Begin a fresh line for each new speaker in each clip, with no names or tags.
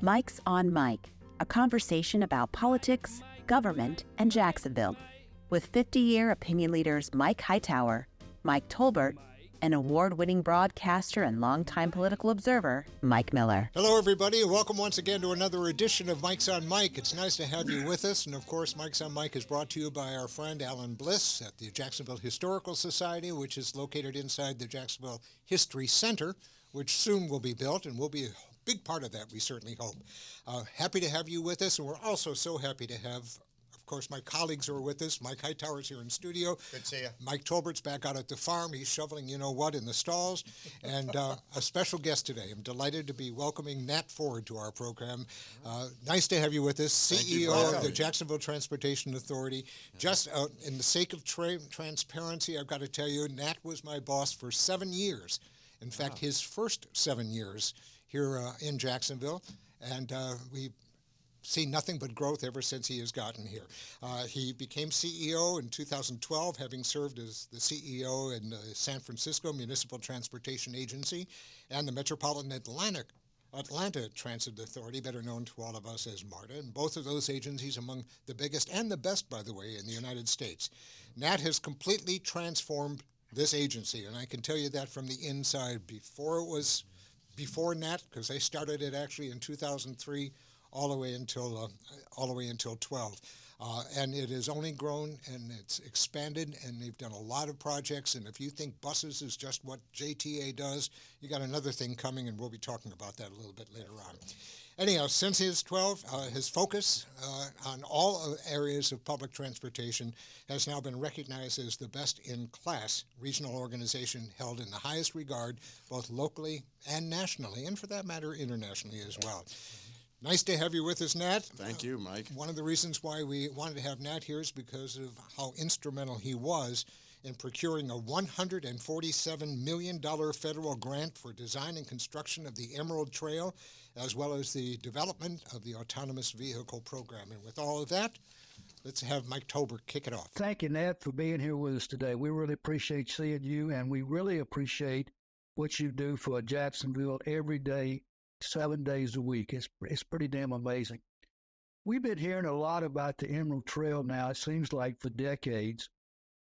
Mike's on Mike, a conversation about politics, government, and Jacksonville, with 50-year opinion leaders Mike Hightower, Mike Tolbert, and award-winning broadcaster and longtime political observer, Mike Miller.
Hello, everybody, and welcome once again to another edition of Mike's on Mike. It's nice to have you with us, and of course, Mike's on Mike is brought to you by our friend Alan Bliss at the Jacksonville Historical Society, which is located inside the Jacksonville History Center, which soon will be built, and will be a big part of that, we certainly hope. Happy to have you with us, and we're also so happy to have, of course, my colleagues who are with us. Mike Hightower's here in studio.
Good to see you.
Mike Tolbert's back out at the farm. He's shoveling you-know-what in the stalls. And a special guest today. I'm delighted to be welcoming Nat Ford to our program. Nice to have you with us, CEO of the Jacksonville Transportation Authority. Just in the sake of transparency, I've got to tell you, Nat was my boss for 7 years. In fact, his first 7 years here in Jacksonville. And we seen nothing but growth ever since he has gotten here. He became CEO in 2012, having served as the CEO in the San Francisco Municipal Transportation Agency and the Metropolitan Atlanta Transit Authority, better known to all of us as MARTA, and both of those agencies among the biggest and the best, by the way, in the United States. Nat has completely transformed this agency, and I can tell you that from the inside. Before Nat, because I started it actually in 2003, all the way until 12. And it has only grown and it's expanded, and they've done a lot of projects. And if you think buses is just what JTA does, you got another thing coming, and we'll be talking about that a little bit later on. Anyhow, since his focus on all areas of public transportation has now been recognized as the best-in-class regional organization held in the highest regard, both locally and nationally, and for that matter, internationally as well. Nice to have you with us, Nat.
Thank you, Mike.
One of the reasons why we wanted to have Nat here is because of how instrumental he was in procuring a $147 million federal grant for design and construction of the Emerald Trail, as well as the development of the autonomous vehicle program. And with all of that, let's have Mike Tolbert kick it off.
Thank you, Nat, for being here with us today. We really appreciate seeing you, and we really appreciate what you do for Jacksonville every day, 7 days a week. It's pretty damn amazing. We've been hearing a lot about the Emerald Trail now, it seems like, for decades.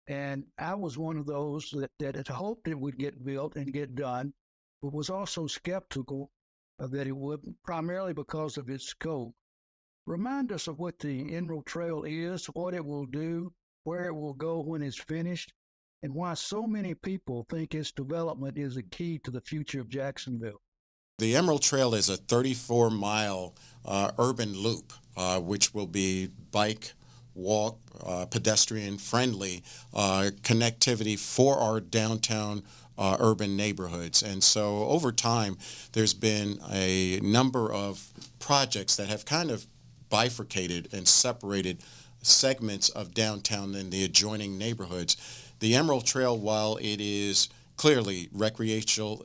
And I was one of those that had hoped it would get built and get done, but was also skeptical that it would, primarily because of its scope. Remind us of what the Emerald Trail is, what it will do, where it will go when it's finished, and why so many people think its development is a key to the future of Jacksonville.
The Emerald Trail is a 34-mile urban loop, which will be bike, walk, pedestrian-friendly connectivity for our downtown urban neighborhoods. And so over time, there's been a number of projects that have kind of bifurcated and separated segments of downtown and the adjoining neighborhoods. The Emerald Trail, while it is clearly recreational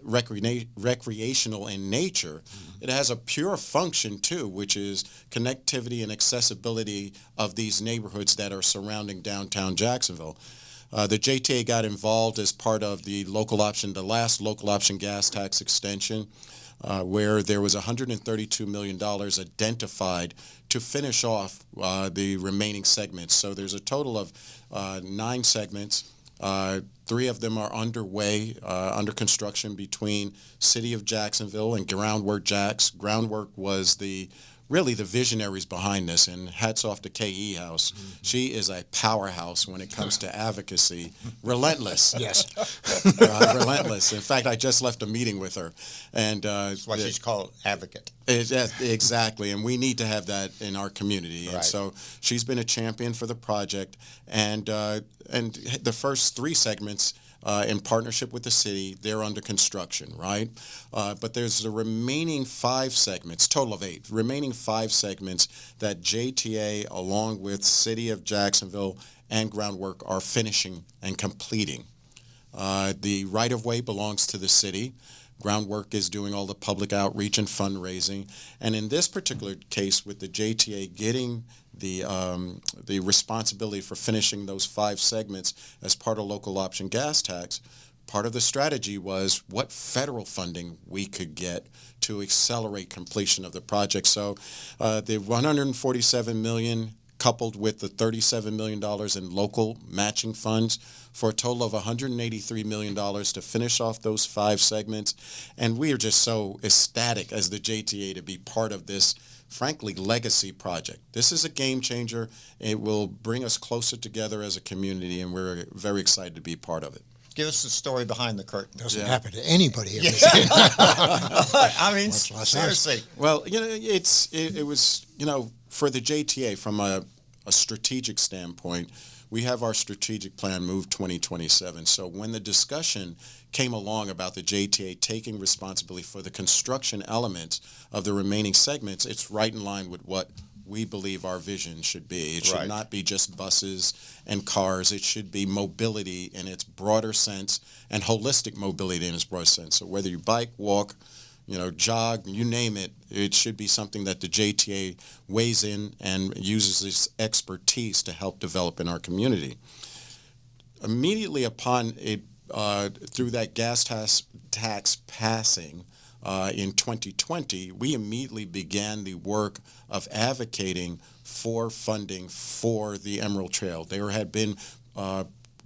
in nature, it has a pure function too, which is connectivity and accessibility of these neighborhoods that are surrounding downtown Jacksonville. The JTA got involved as part of the last local option gas tax extension, where there was $132 million identified to finish off the remaining segments. So there's a total of 9 segments. 3 of them are underway, under construction between City of Jacksonville and Groundwork Jacks. Groundwork was really the visionaries behind this, and hats off to K.E. House. Mm-hmm. She is a powerhouse when it comes to advocacy. Relentless.
Yes.
Relentless. In fact, I just left a meeting with her. And
that's why she's called advocate.
Exactly, and we need to have that in our community.
Right.
And so she's been a champion for the project, and the first 3 segments, in partnership with the city, they're under construction, right? But there's the remaining 5 segments, total of 8, remaining 5 segments that JTA, along with City of Jacksonville and Groundwork, are finishing and completing. The right-of-way belongs to the city. Groundwork is doing all the public outreach and fundraising. And in this particular case, with the JTA getting the responsibility for finishing those 5 segments as part of local option gas tax, part of the strategy was what federal funding we could get to accelerate completion of the project. So the $147 million coupled with the $37 million in local matching funds for a total of $183 million to finish off those 5 segments. And we are just so ecstatic as the JTA to be part of this, frankly, legacy project. This is a game changer. It will bring us closer together as a community, and we're very excited to be part of it.
Give us the story behind the curtain.
Doesn't happen to anybody in this
I mean, seriously.
Well, it was, for the JTA, from a strategic standpoint, we have our strategic plan, Move 2027. So when the discussion came along about the JTA taking responsibility for the construction elements of the remaining segments, it's right in line with what we believe our vision should be. It should not be just buses and cars. It should be mobility in its broader sense and holistic mobility in its broader sense. So whether you bike, walk, jog, you name it, it should be something that the JTA weighs in and uses its expertise to help develop in our community. Immediately upon it, through that gas tax passing in 2020, we immediately began the work of advocating for funding for the Emerald Trail. There had been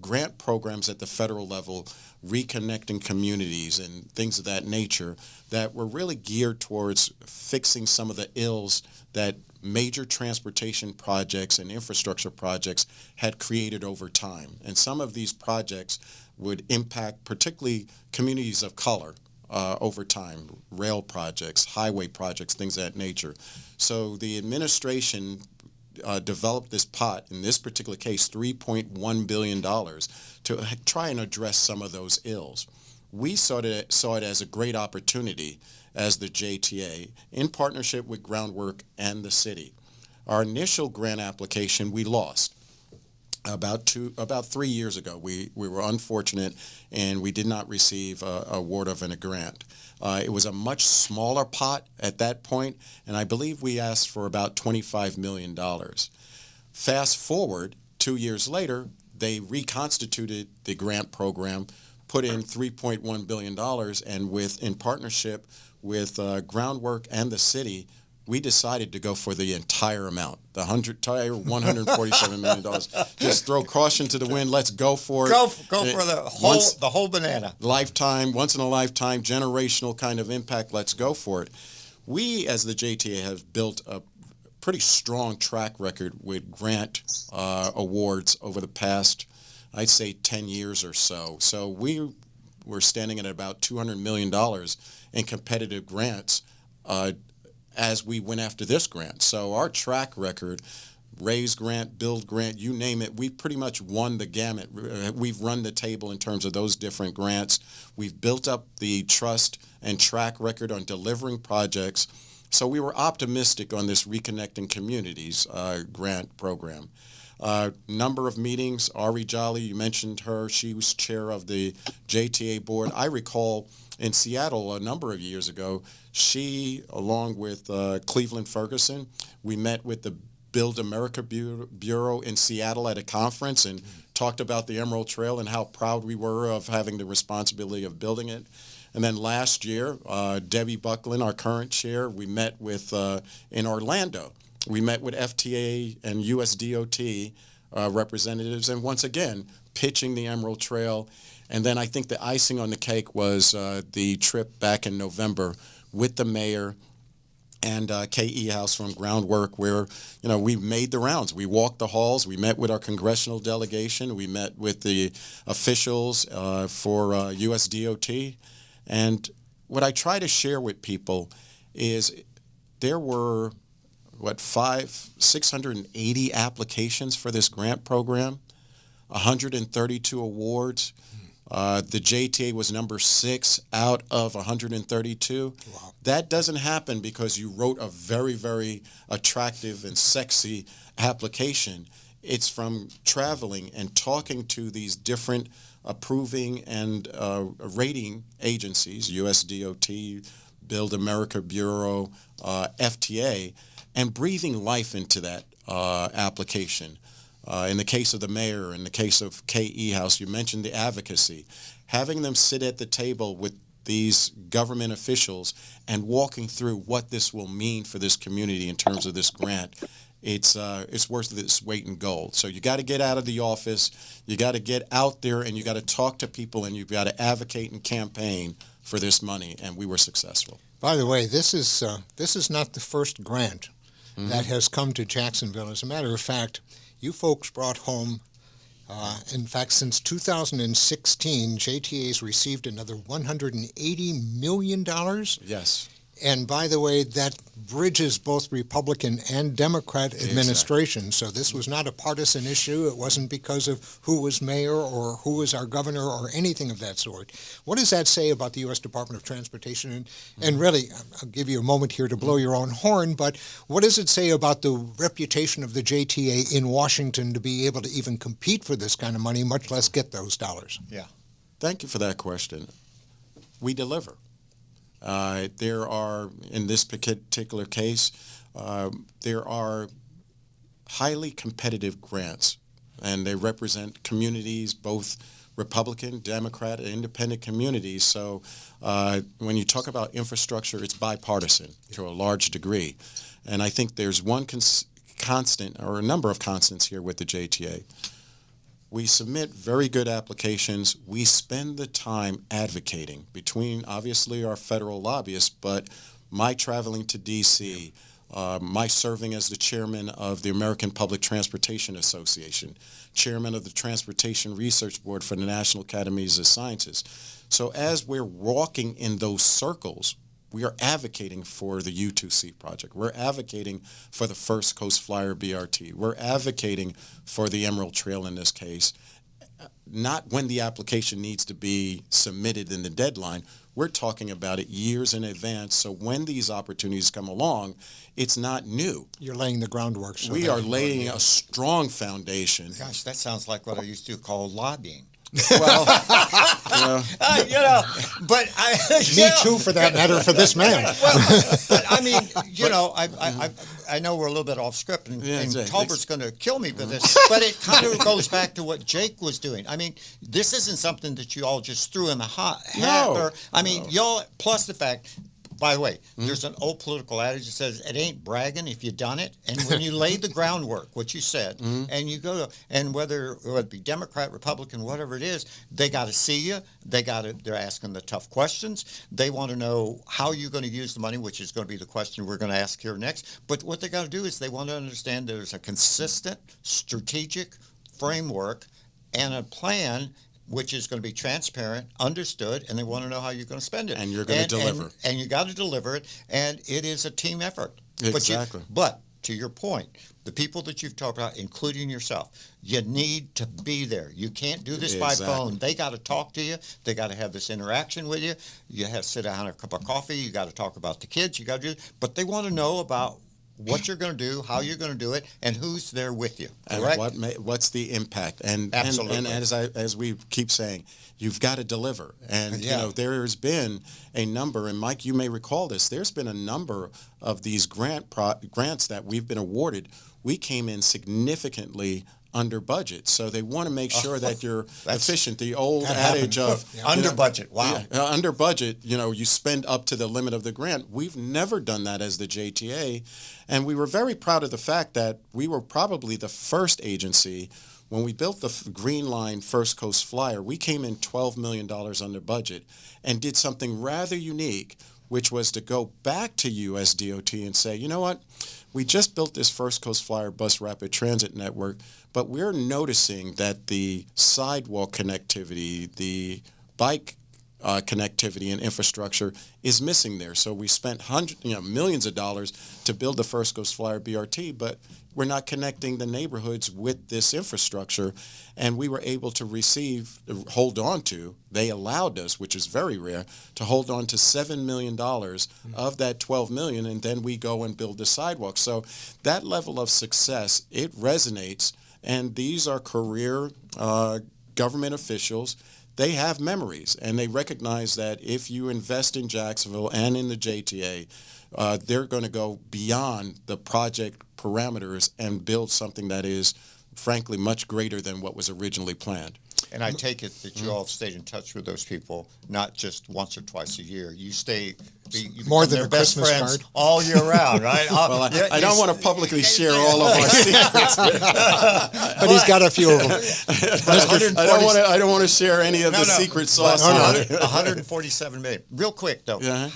grant programs at the federal level, reconnecting communities and things of that nature that were really geared towards fixing some of the ills that major transportation projects and infrastructure projects had created over time. And some of these projects would impact particularly communities of color over time, rail projects, highway projects, things of that nature. So the administration developed this pot, in this particular case, $3.1 billion, to try and address some of those ills. We saw it as a great opportunity as the JTA, in partnership with Groundwork and the city. Our initial grant application, we lost. About 3 years ago, we were unfortunate and we did not receive a award of a grant. It was a much smaller pot at that point, and I believe we asked for about $25 million. Fast forward 2 years later, they reconstituted the grant program, put in $3.1 billion, and in partnership with Groundwork and the city, we decided to go for the entire amount, the entire $147 million. Just throw caution to the wind. Let's go for it.
Go for the whole banana.
Lifetime, once in a lifetime, generational kind of impact. Let's go for it. We, as the JTA, have built a pretty strong track record with grant awards over the past, I'd say, 10 years or so. So we were standing at about $200 million in competitive grants as we went after this grant. So our track record, raise grant, build grant, you name it, we pretty much won the gamut. We've run the table in terms of those different grants. We've built up the trust and track record on delivering projects. So we were optimistic on this Reconnecting Communities grant program. Number of meetings, Ari Jolly, you mentioned her. She was chair of the JTA board. I recall in Seattle a number of years ago, she, along with Cleveland Ferguson, we met with the Build America Bureau in Seattle at a conference and talked about the Emerald Trail and how proud we were of having the responsibility of building it. And then last year, Debbie Buckland, our current chair, we met with, in Orlando, we met with FTA and USDOT representatives, and once again, pitching the Emerald Trail. And then I think the icing on the cake was the trip back in November with the mayor and K.E. House from Groundwork, where we made the rounds. We walked the halls. We met with our congressional delegation. We met with the officials for USDOT. And what I try to share with people is there were 680 applications for this grant program, 132 awards. The JTA was number 6 out of 132. Wow. That doesn't happen because you wrote a very, very attractive and sexy application. It's from traveling and talking to these different approving and rating agencies, USDOT, Build America Bureau, FTA, and breathing life into that application. In the case of the mayor, in the case of KE House, you mentioned the advocacy. Having them sit at the table with these government officials and walking through what this will mean for this community in terms of this grant, it's worth its weight in gold. So you got to get out of the office, you got to get out there, and you got to talk to people, and you've got to advocate and campaign for this money, and we were successful.
By the way, this is not the first grant that has come to Jacksonville. As a matter of fact, you folks brought home, in fact, since 2016, JTAs received another $180 million.
Yes.
And by the way, that bridges both Republican and Democrat administration. So this was not a partisan issue. It wasn't because of who was mayor or who was our governor or anything of that sort. What does that say about the U.S. Department of Transportation? And really, I'll give you a moment here to blow your own horn, but what does it say about the reputation of the JTA in Washington to be able to even compete for this kind of money, much less get those dollars?
Yeah.
Thank you for that question. We deliver. There are, in this particular case, there are highly competitive grants, and they represent communities, both Republican, Democrat, and independent communities. So when you talk about infrastructure, it's bipartisan to a large degree. And I think there's one constant, or a number of constants here with the JTA. We submit very good applications. We spend the time advocating between, obviously, our federal lobbyists, but my traveling to D.C., my serving as the chairman of the American Public Transportation Association, chairman of the Transportation Research Board for the National Academies of Sciences. So as we're walking in those circles, we are advocating for the U2C project. We're advocating for the First Coast Flyer BRT. We're advocating for the Emerald Trail in this case. Not when the application needs to be submitted in the deadline. We're talking about it years in advance. So when these opportunities come along, it's not new.
You're laying the groundwork. So
we are laying a strong foundation.
Gosh, that sounds like what I used to call lobbying.
Well,
but
me too, for that matter, for this man.
Well, but I mean, I know we're a little bit off script, and Talbert's going to kill me for this, but it kind of goes back to what Jake was doing. I mean, this isn't something that you all just threw in the hat. Y'all, plus the fact. By the way, there's an old political adage that says it ain't bragging if you done it. And when you laid the groundwork, what you said, and you go to, and whether it be Democrat, Republican, whatever it is, they got to see you. They're asking the tough questions. They want to know how you're going to use the money, which is going to be the question we're going to ask here next. But what they got to do is they want to understand there's a consistent, strategic framework and a plan which is going to be transparent, understood, and they want to know how you're going to spend it.
And you're going to deliver.
And you got to deliver it, and it is a team effort.
Exactly.
But to your point, the people that you've talked about, including yourself, you need to be there. You can't do this by phone. They got to talk to you. They got to have this interaction with you. You have to sit down, have a cup of coffee. You got to talk about the kids. You got to do, but they want to know about what you're going to do, how you're going to do it, and who's there with you. Correct?
And what's the impact? And as we keep saying, you've got to deliver. And there's been a number, and Mike, you may recall this. There's been a number of these grants that we've been awarded. We came in significantly under budget, so they want to make sure that you're efficient. The old adage of
under budget. Wow.
Under budget, you spend up to the limit of the grant. We've never done that as the JTA, and we were very proud of the fact that we were probably the first agency. When we built the Green Line First Coast Flyer, we came in $12 million under budget and did something rather unique, which was to go back to USDOT and say, you know what? We just built this First Coast Flyer bus rapid transit network, but we're noticing that the sidewalk connectivity, the bike connectivity and infrastructure is missing there. So we spent millions of dollars to build the First Coast Flyer BRT, but we're not connecting the neighborhoods with this infrastructure. And we were able to they allowed us, which is very rare, to hold on to $7 million of that $12 million, and then we go and build the sidewalk. So that level of success, it resonates, and these are career government officials. They have memories, and they recognize that if you invest in Jacksonville and in the JTA, they're going to go beyond the project parameters and build something that is frankly, much greater than what was originally planned.
And I take it that you all have stayed in touch with those people, not just once or twice a year. You you
more
become
than
their
a
best
Christmas
friends
card.
all year round, right?
Well, I don't want to publicly share all of our secrets.
But he's got a few of them.
I don't want to share any of the secret sauce.
147 million. Real quick though,
Yeah.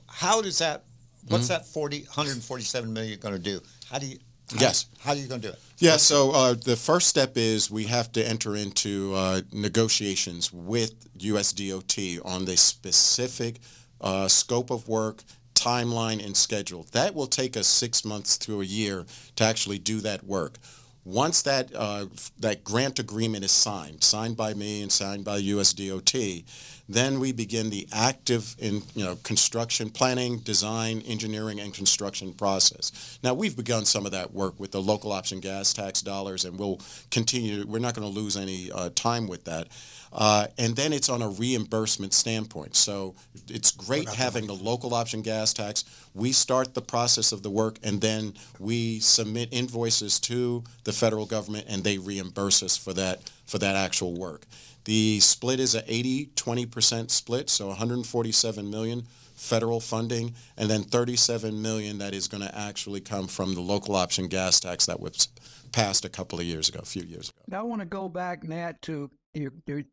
how does that? What's that 147 million going to do? How do you?
Yes.
How are you going to do it?
Yeah, so the first step is we have to enter into negotiations with USDOT on the specific scope of work, timeline, and schedule. That will take us 6 months to a year to actually do that work. Once that grant agreement is signed by me and signed by USDOT, then we begin the active construction planning, design, engineering, and construction process. Now, we've begun some of that work with the local option gas tax dollars, and we'll continue. We're not going to lose any time with that. And then it's on a reimbursement standpoint. So it's great having the local option gas tax. We start the process of the work, and then we submit invoices to the federal government, and they reimburse us for that actual work. The split is an 80-20% split, so 147 million federal funding, and then 37 million that is going to actually come from the local option gas tax that was passed a few years ago.
Now I want to go back, Nat, to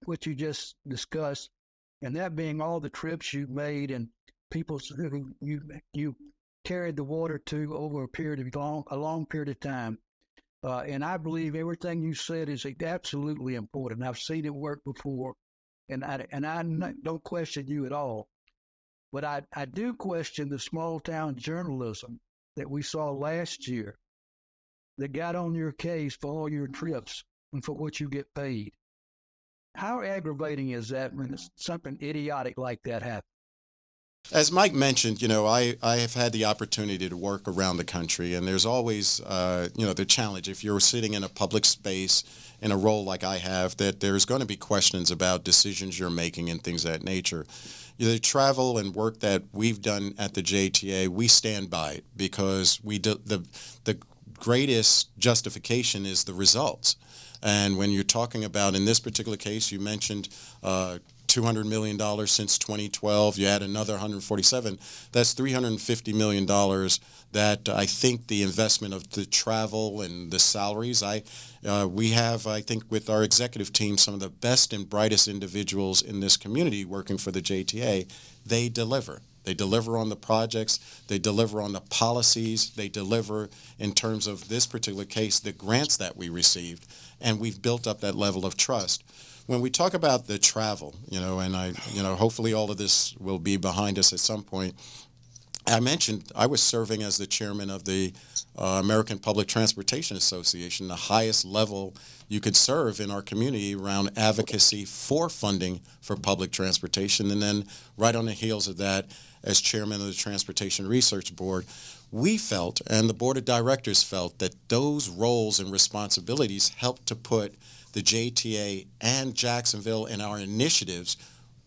what you just discussed, and that being all the trips you've made and people who you carried the water to over a long period of time. And I believe everything you said is absolutely important. I've seen it work before, and I don't question you at all. But I do question the small town journalism that we saw last year that got on your case for all your trips and for what you get paid. How aggravating is that when something idiotic like that happens?
As Mike mentioned, I have had the opportunity to work around the country, and there's always, the challenge if you're sitting in a public space in a role like I have, that there's going to be questions about decisions you're making and things of that nature. The travel and work that we've done at the JTA, we stand by it because the greatest justification is the results. And when you're talking about, in this particular case, you mentioned $200 million since 2012. You add another 147. That's $350 million that I think the investment of the travel and the salaries. We have, I think, with our executive team, some of the best and brightest individuals in this community working for the JTA. They deliver. They deliver on the projects. They deliver on the policies. They deliver in terms of this particular case, the grants that we received. And we've built up that level of trust. When we talk about the travel, hopefully all of this will be behind us at some point. I mentioned I was serving as the chairman of the American Public Transportation Association, the highest level you could serve in our community around advocacy for funding for public transportation. And then right on the heels of that, as chairman of the Transportation Research Board, we felt, and the board of directors felt, that those roles and responsibilities helped to put the JTA and Jacksonville and our initiatives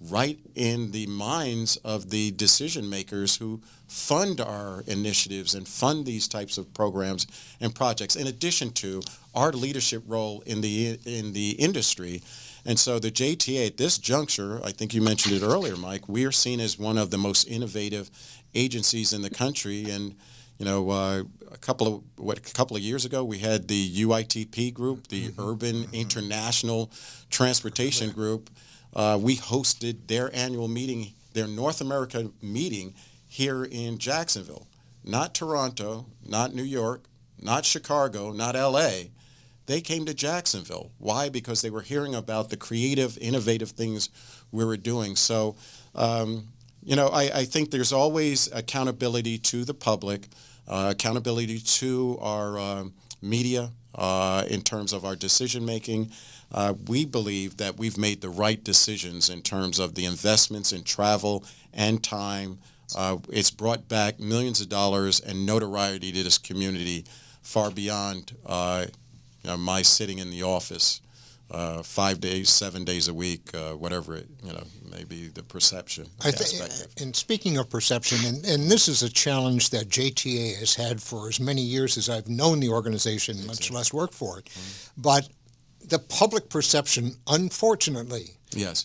right in the minds of the decision makers who fund our initiatives and fund these types of programs and projects, in addition to our leadership role in the industry. And so the JTA at this juncture, I think you mentioned it earlier, Mike, we are seen as one of the most innovative agencies in the country. And a couple of years ago, we had the UITP group, the Urban International Transportation Group. We hosted their annual meeting, their North America meeting here in Jacksonville. Not Toronto, not New York, not Chicago, not LA. They came to Jacksonville. Why? Because they were hearing about the creative, innovative things we were doing. So, I think there's always accountability to the public, accountability to our media in terms of our decision making. We believe that we've made the right decisions in terms of the investments in travel and time. It's brought back millions of dollars and notoriety to this community far beyond my sitting in the office 5 days, 7 days a week, whatever it, may be the perception aspect.
And speaking of perception, and this is a challenge that JTA has had for as many years as I've known the organization, much less work for it. But the public perception, unfortunately,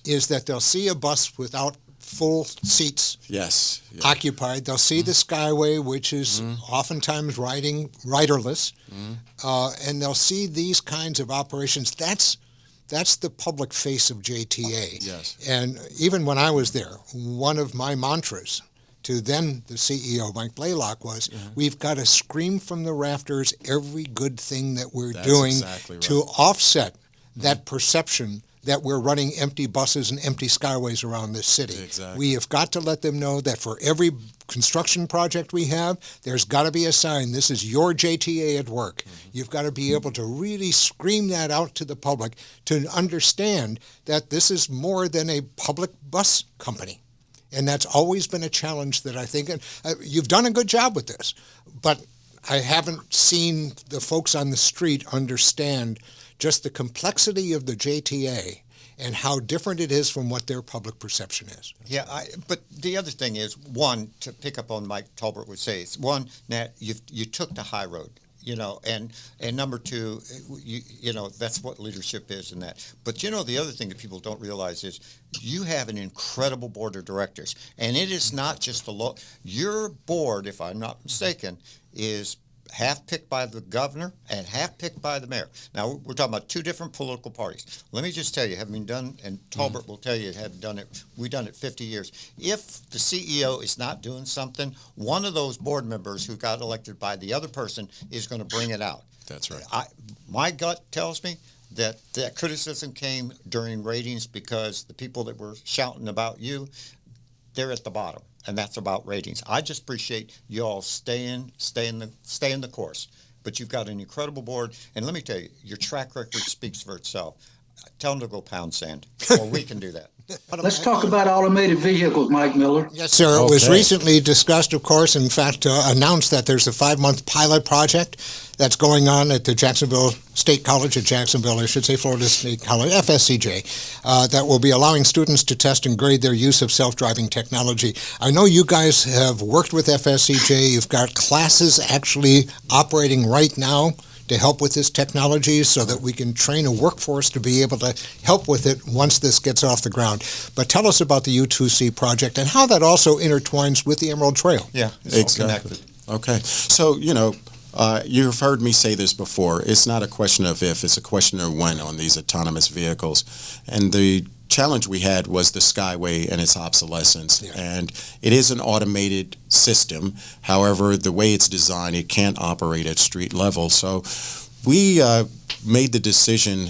is that they'll see a bus without full seats occupied. They'll see the Skyway, which is oftentimes riderless, and they'll see these kinds of operations. That's the public face of JTA.
Yes.
And even when I was there, one of my mantras to then the CEO, Mike Blaylock, was we've got to scream from the rafters every good thing that we're doing to offset that perception that we're running empty buses and empty Skyways around this city.
Exactly.
We have got to let them know that for every construction project we have, there's got to be a sign, this is your JTA at work. You've got to be able to really scream that out to the public to understand that this is more than a public bus company. And that's always been a challenge that I think, you've done a good job with this, but I haven't seen the folks on the street understand just the complexity of the JTA and how different it is from what their public perception is.
Yeah, but the other thing is, one, to pick up on Mike Tolbert would say, is one, Nat, you took the high road, and number two, that's what leadership is in that. But the other thing that people don't realize is you have an incredible board of directors, and it is not just your board, if I'm not mistaken, is half picked by the governor and half picked by the mayor. Now, we're talking about two different political parties. Let me just tell you, having done, and Tolbert will tell you, we've done it 50 years. If the CEO is not doing something, one of those board members who got elected by the other person is going to bring it out.
That's right.
My gut tells me that criticism came during ratings because the people that were shouting about you, they're at the bottom. And that's about ratings. I just appreciate you all staying the course. But you've got an incredible board, and let me tell you, your track record speaks for itself. Tell them to go pound sand, or we can do that.
Let's talk about automated vehicles, Mike Miller.
Yes, sir. It was recently discussed, of course, in fact, announced that there's a 5-month pilot project that's going on at the Jacksonville State College at Jacksonville, I should say Florida State College, FSCJ, that will be allowing students to test and grade their use of self-driving technology. I know you guys have worked with FSCJ. You've got classes actually operating right now to help with this technology so that we can train a workforce to be able to help with it once this gets off the ground. But tell us about the U2C project and how that also intertwines with the Emerald Trail.
Yeah, it's all connected.
Okay. So, you've heard me say this before. It's not a question of if, it's a question of when on these autonomous vehicles. And the challenge we had was the Skyway and its obsolescence. Yeah. And it is an automated system. However, the way it's designed, it can't operate at street level. So we made the decision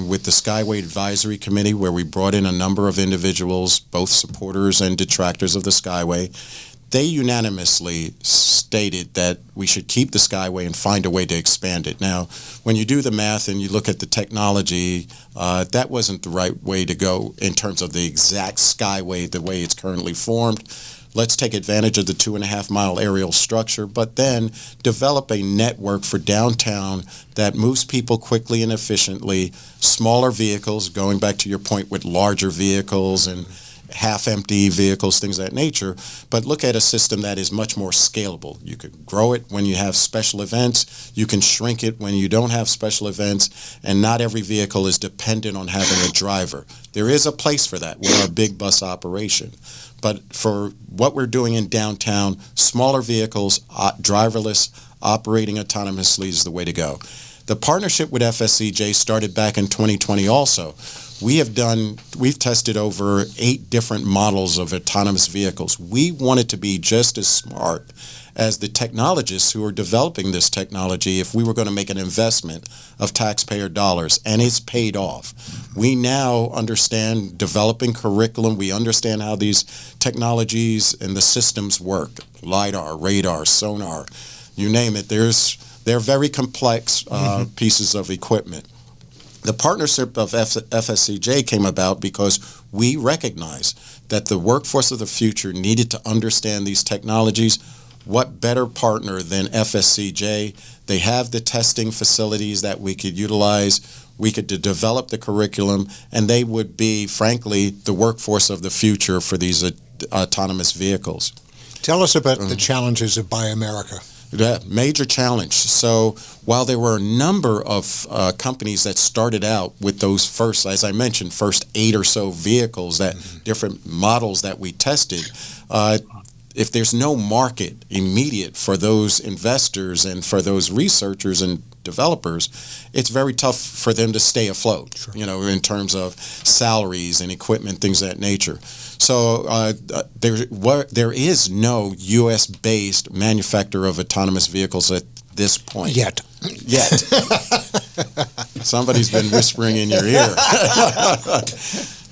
with the Skyway Advisory Committee, where we brought in a number of individuals, both supporters and detractors of the Skyway. They unanimously stated that we should keep the Skyway and find a way to expand it. Now, when you do the math and you look at the technology, that wasn't the right way to go in terms of the exact Skyway, the way it's currently formed. Let's take advantage of the 2.5-mile aerial structure, but then develop a network for downtown that moves people quickly and efficiently, smaller vehicles, going back to your point with larger vehicles and half-empty vehicles, things of that nature, but look at a system that is much more scalable. You could grow it when you have special events. You can shrink it when you don't have special events, and not every vehicle is dependent on having a driver. There is a place for that with our big bus operation. But for what we're doing in downtown, smaller vehicles, driverless, operating autonomously is the way to go. The partnership with FSCJ started back in 2020 also. We've tested over 8 different models of autonomous vehicles. We wanted to be just as smart as the technologists who are developing this technology if we were going to make an investment of taxpayer dollars, and it's paid off. We now understand developing curriculum. We understand how these technologies and the systems work. LiDAR, radar, sonar, you name it. They're very complex pieces of equipment. The partnership of FSCJ came about because we recognized that the workforce of the future needed to understand these technologies what better partner than FSCJ? They have the testing facilities that we could utilize. We could develop the curriculum, and they would be, frankly, the workforce of the future for these autonomous vehicles.
Tell us about the challenges of Buy America.
Yeah, major challenge. So while there were a number of companies that started out with those first, as I mentioned, first 8 or so vehicles, that different models that we tested, if there's no market immediate for those investors and for those researchers and developers, it's very tough for them to stay afloat, sure, in terms of salaries and equipment, things of that nature. So there is no U.S.-based manufacturer of autonomous vehicles at this point.
Yet.
Somebody's been whispering in your ear.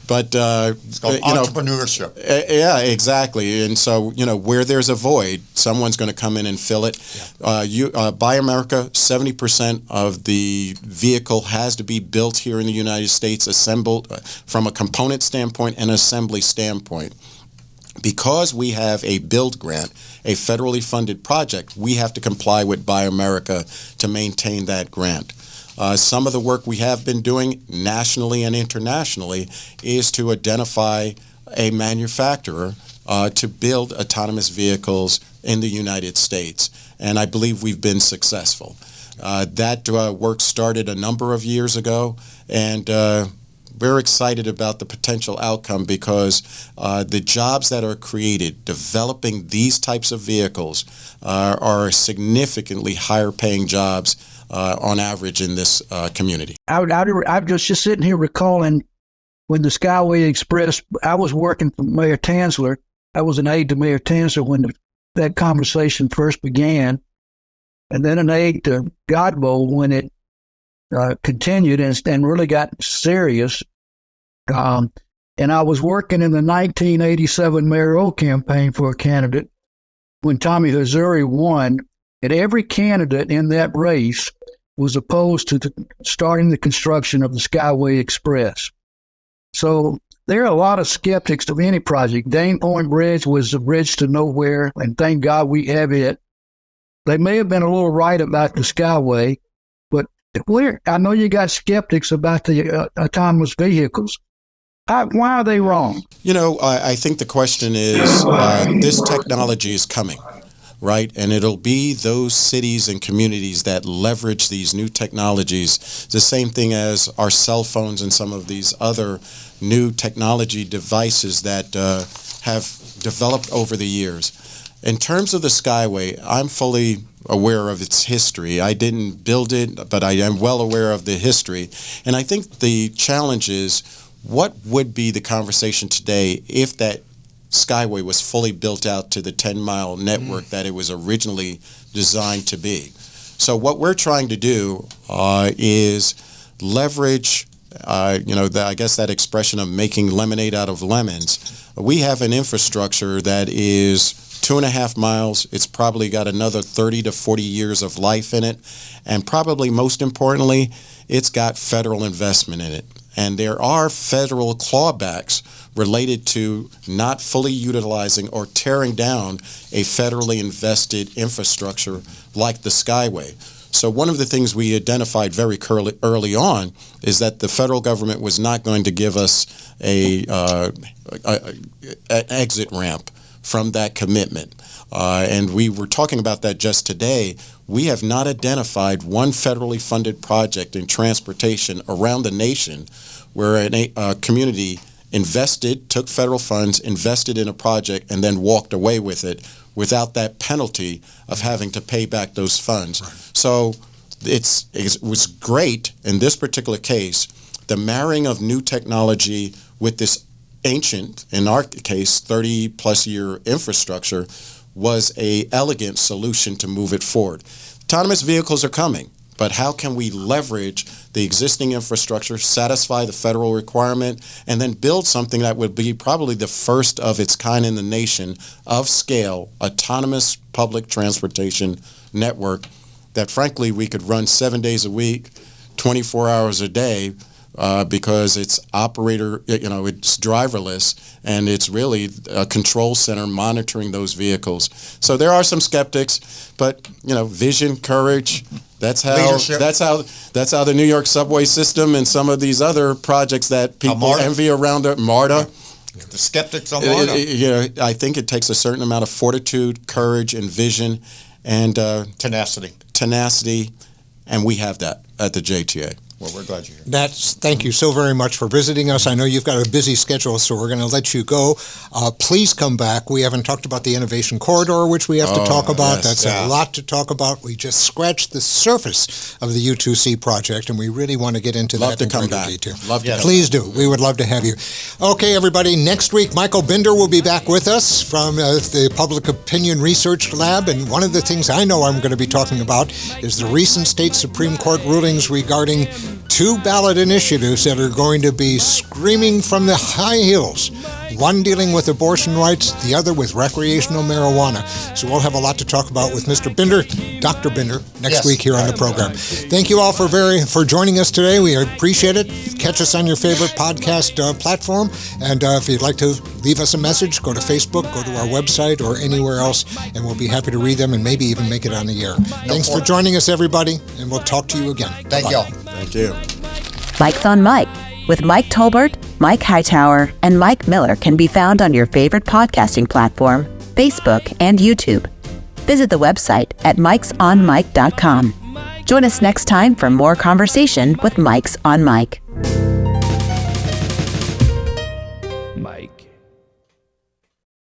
But
it's called entrepreneurship.
Yeah, exactly. And so where there's a void, someone's going to come in and fill it. Yeah. Buy America, 70% of the vehicle has to be built here in the United States, assembled from a component standpoint and assembly standpoint. Because we have a build grant, a federally funded project, we have to comply with Buy America to maintain that grant. Some of the work we have been doing nationally and internationally is to identify a manufacturer to build autonomous vehicles in the United States. And I believe we've been successful. That work started a number of years ago, and we're excited about the potential outcome because the jobs that are created developing these types of vehicles are significantly higher paying jobs on average in this community.
I'm just sitting here recalling when the Skyway Express, I was working for Mayor Tanzler. I was an aide to Mayor Tanzler when that conversation first began, and then an aide to Godbold when it continued and really got serious. And I was working in the 1987 mayoral campaign for a candidate when Tommy Hazouri won, and every candidate in that race was opposed to starting the construction of the Skyway Express. So there are a lot of skeptics of any project. Dane Point Bridge was a bridge to nowhere, and thank God we have it. They may have been a little right about the Skyway, but I know you got skeptics about the autonomous vehicles. Why are they wrong?
I think the question is this technology is coming, right? And it'll be those cities and communities that leverage these new technologies, the same thing as our cell phones and some of these other new technology devices that have developed over the years. In terms of the Skyway, I'm fully aware of its history. I didn't build it, but I am well aware of the history. And I think the challenge is, what would be the conversation today if that Skyway was fully built out to the 10-mile network that it was originally designed to be? So what we're trying to do is leverage, I guess that expression of making lemonade out of lemons. We have an infrastructure that is 2.5 miles. It's probably got another 30 to 40 years of life in it. And probably most importantly, it's got federal investment in it. And there are federal clawbacks related to not fully utilizing or tearing down a federally invested infrastructure like the Skyway. So one of the things we identified very early on is that the federal government was not going to give us an exit ramp from that commitment. And we were talking about that just today. We have not identified one federally funded project in transportation around the nation where a community took federal funds, invested in a project, and then walked away with it without that penalty of having to pay back those funds. Right. So it was great in this particular case, the marrying of new technology with this ancient, in our case, 30-plus year infrastructure was an elegant solution to move it forward. Autonomous vehicles are coming, but how can we leverage the existing infrastructure, satisfy the federal requirement, and then build something that would be probably the first of its kind in the nation of scale, autonomous public transportation network that frankly we could run 7 days a week, 24 hours a day, because it's it's driverless, and it's really a control center monitoring those vehicles. So there are some skeptics, but vision, courage. That's how
Leadership.
that's how the New York subway system and some of these other projects that people envy around it, MARTA.
The skeptics on MARTA.
I think it takes a certain amount of fortitude, courage, and vision, and tenacity, and we have that at the JTA.
Well, we're glad you're here.
Thank you so very much for visiting us. I know you've got a busy schedule, so we're going to let you go. Please come back. We haven't talked about the Innovation Corridor, which we have to talk about.
Yes,
That's a lot to talk about. We just scratched the surface of the U2C project, and we really want to get into that in greater detail. Please do. We would love to have you. Okay, everybody. Next week, Michael Binder will be back with us from the Public Opinion Research Lab, and one of the things I know I'm going to be talking about is the recent state Supreme Court rulings regarding 2 ballot initiatives that are going to be screaming from the high hills. One dealing with abortion rights, the other with recreational marijuana. So we'll have a lot to talk about with Mr. Binder, Dr. Binder, next week here on the program. Thank you all for joining us today. We appreciate it. Catch us on your favorite podcast platform. And if you'd like to leave us a message, go to Facebook, go to our website, or anywhere else, and we'll be happy to read them and maybe even make it on the air. Thanks for joining us, everybody, and we'll talk to you again.
Thank y'all.
Thank you.
Mike's on Mike with Mike Tolbert, Mike Hightower, and Mike Miller can be found on your favorite podcasting platform, Facebook, and YouTube. Visit the website at mikesonmike.com. Join us next time for more conversation with Mike's on Mike.